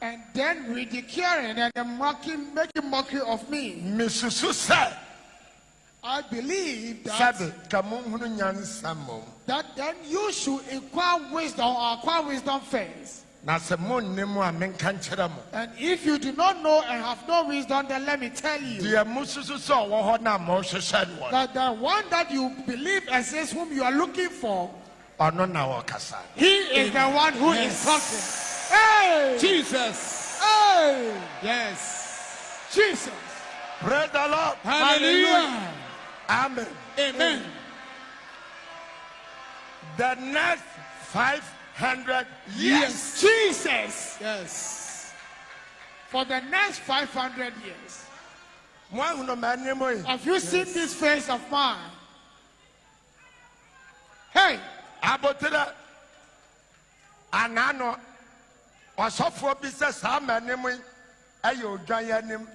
And then ridiculing and making mockery of me. I believe that then you should acquire wisdom first. And if you do not know and have no wisdom, then let me tell you that the one that you believe exists, whom you are looking for, he is the one who is talking. Hey! Jesus. Hey! Yes. Jesus. Praise the Lord. Hallelujah. Amen. Amen. The next 500 years. Jesus. Yes. For the next 500 years. Have you seen this face of mine? Hey. Abotira anano Sofo bi se sa manim ayo dwayanim.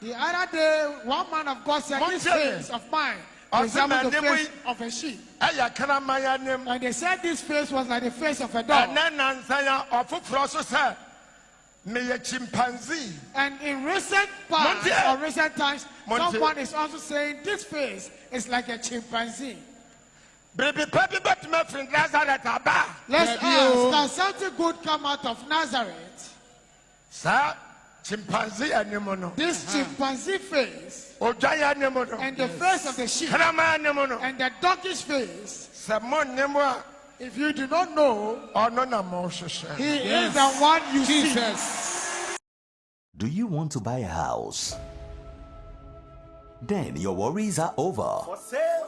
The other day, one man of God said, this face of mine resembles the face of a sheep. And they said this face was like the face of a dog. And in recent past or recent times, someone is also saying this face is like a chimpanzee. Let's ask, can something good come out of Nazareth? Sir? Chimpanzee this chimpanzee face and the face of the sheep and the donkey's face. If you do not know, he is the one you see. Do you want to buy a house? Then your worries are over. For sale.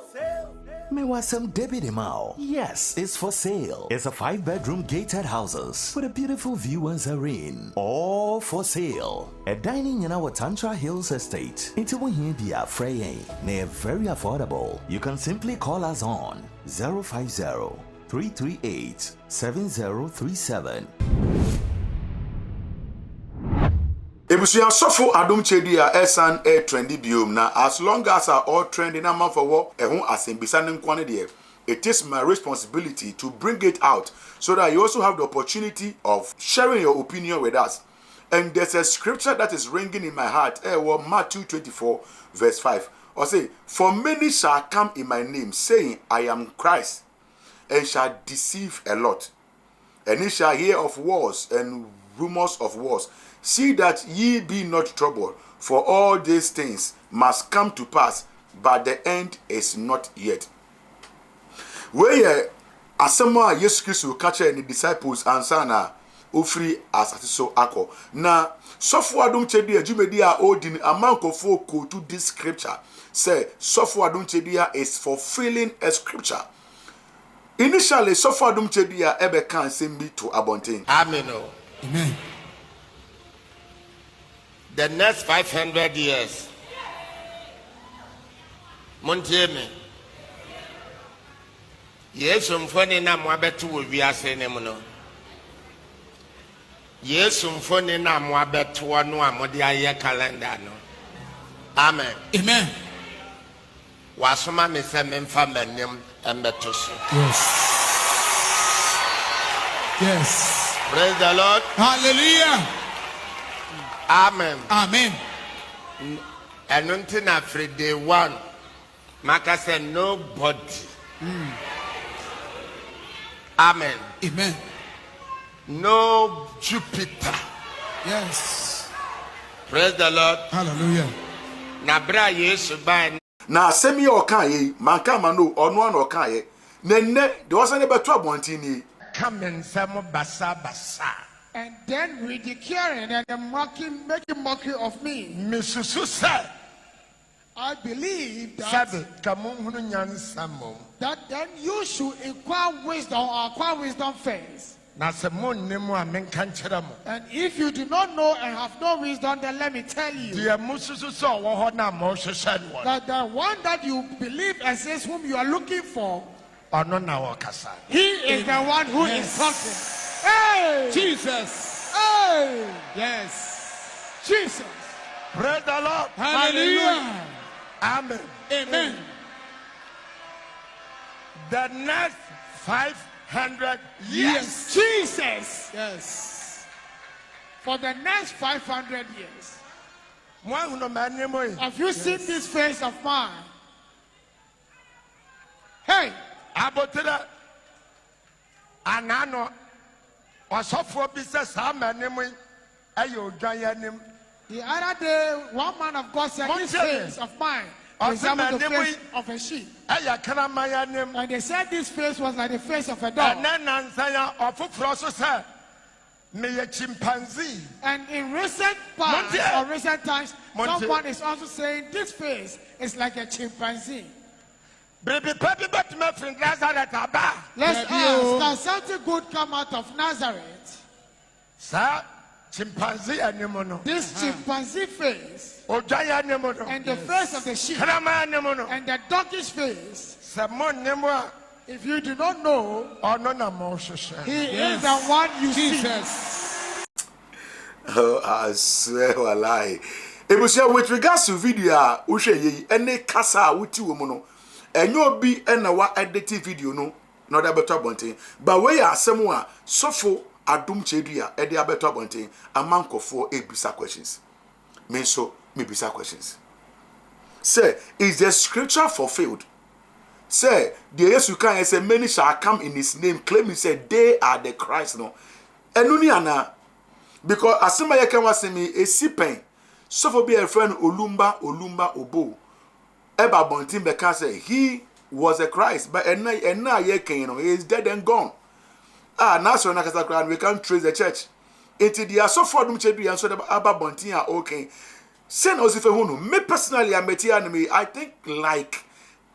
Mewasem David Imao. Yes, it's for sale. It's a 5-bedroom gated houses with a beautiful view and serene. All for sale. A dining in our Tantra Hills estate. Into Wahibia Frey. They're very affordable. You can simply call us on 050-338-7037. Ebusuya Sofo Adom Chedia esan trendy biom na as long as are all trending na man for work ehun asembisa nkwane de it is my responsibility to bring it out so that you also have the opportunity of sharing your opinion with us. And there's a scripture that is ringing in my heart, Matthew 24 verse 5. Or say, for many shall come in my name, saying, I am Christ, and shall deceive a lot. And ye shall hear of wars and rumors of wars. See that ye be not troubled, for all these things must come to pass, but the end is not yet. Where asema Yesu Kristo kacha ni disciples ansana ofri asatiso ako na Sofo Adom Chedia Jumedia odin amankofo ko to this scripture say Sofo Adom Chedia is fulfilling a scripture. Initially Sofo Adom Chedia ebe kan sembi to abonten. Amen. Amen. The next 500 years. Montieme. Yesu mfoni na mwabetu wiase ne muno. Yesu mfoni na mwabetu anu amode aye calendar no. Amen. Amen. Wasoma me se memfa manim embeto so. Yes. Yes. Praise the Lord. Hallelujah. Amen. Amen. And until after day one, Maka said nobody. Amen. Amen. No Jupiter. Yes. Praise the Lord. Hallelujah. Nabra Yesu ban. Na semi okaye manka mano onu an okaye nenne de wasane beto abontini Come and some basa basa. And then ridiculing and making mockery of me. Misusu said, I believe that then you should acquire wisdom first. And if you do not know and have no wisdom, then let me tell you that the one that you believe exists, whom you are looking for, he is the one who is talking. Hey! Jesus. Hey! Yes. Jesus. Praise the Lord. Hallelujah. Amen. Amen. The next 500 500 years. Jesus, Yes. for the next 500 years. Have Have you seen this face of mine? Hey, Abotira Anano Sofo bisa Samanimo Ayo Gianim. the other day, one man of God said, this face of mine resembles the face of a sheep. Aya Karamayanim. And they said this face was like the face of a dog. And then Nansaya of Frosso me a chimpanzee. And in recent past or recent times, someone is also saying this face is like a chimpanzee. Baby, baby, but my friend Nazareth Abba. Let's ask, can something good come out of Nazareth? Sir, chimpanzee animono. This chimpanzee face Ojaya nemono. and the face of the sheep Krama nemono. and the donkey's face. Samon nemo. If you do not know, Or no Moses. he is the one you see. Jesus. Oh, I swear a lie. With regards to video, Ushe any kasa wuti womono. And you'll be an awa edited video no, not a better bunting. But we are somewhere Sofo Adom Chedia, Eddie Abeto bunting, a manko for 8 bizarre questions. Mean so, me bizarre questions. Say, is the scripture fulfilled? Say, the Yesu can say, many shall come in his name, claiming, say, they are the Christ. No, and Uniana, because as somebody can was me a sipen, Sofo be a friend, Olumba, Obo. Eba Bontin Beka say he was a Christ, but and now he is dead and gone. Ah, now so we can't trace the church. Into the Sofo Adom Chedia and so the Abba Bontin are okay. Send us if me personally, I think like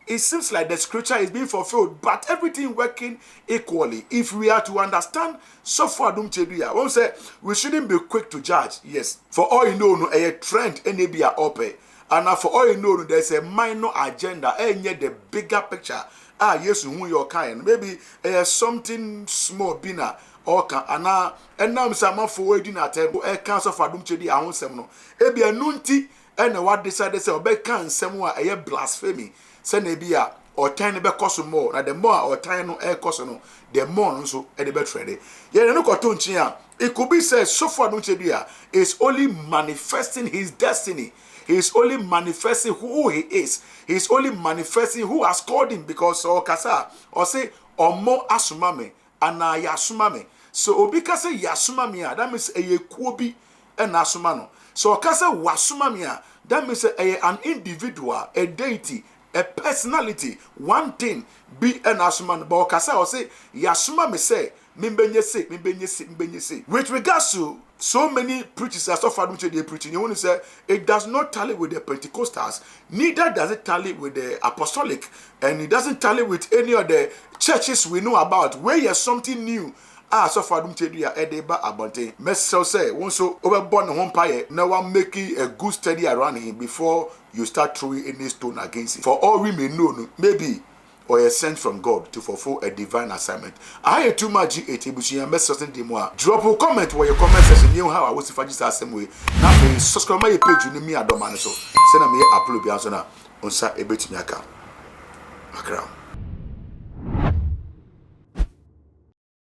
it seems like the scripture is being fulfilled, but everything working equally. If we are to understand Sofo Adom Chedia, one say we shouldn't be quick to judge. Yes, for all you know, a trend and be a open. And now for all you know, there's a minor agenda, and yet the bigger picture. Ah, yes, who you're kind. Maybe something small bina or can and now some forward in a table, a council for Adom Chedia, I won't say no. Ebi a nunti, and what decided to obey can somewhere a blasphemy. Send a beer or tiny be cost more, and the more or tiny air cost no, the more so at the bed ready. Yet, no cartoon chia. It could be said Sofo Adom Chedia is only manifesting his destiny. He is only manifesting who he is. He is only manifesting who has called him, because or kasa or say or more asumame and yasumame. So obika say yasumame, that means a kuobi and asumano. So kasa wasumame, that means an individual, a deity, a personality, one thing be an asumano. But kasa or say yasumame say mimbenyese. With regards to so many preachers as Sofo Adom Chedia preaching, you want to say it does not tally with the Pentecostals, neither does it tally with the Apostolic, and it doesn't tally with any of the churches we know about. Where you have something new, Sofo Adom Chedia edeba abonte. Message say once so overborn one pie, now one making a good study around him before you start throwing any stone against him. For all we may know, maybe or a sent from God to fulfill a divine assignment. I hear too much G8 message in moi. Drop a comment where your comment section you how I was if I just same way. Now please subscribe my page you me Adom so. Send me upload biazona on sa ebetimiaka. Background.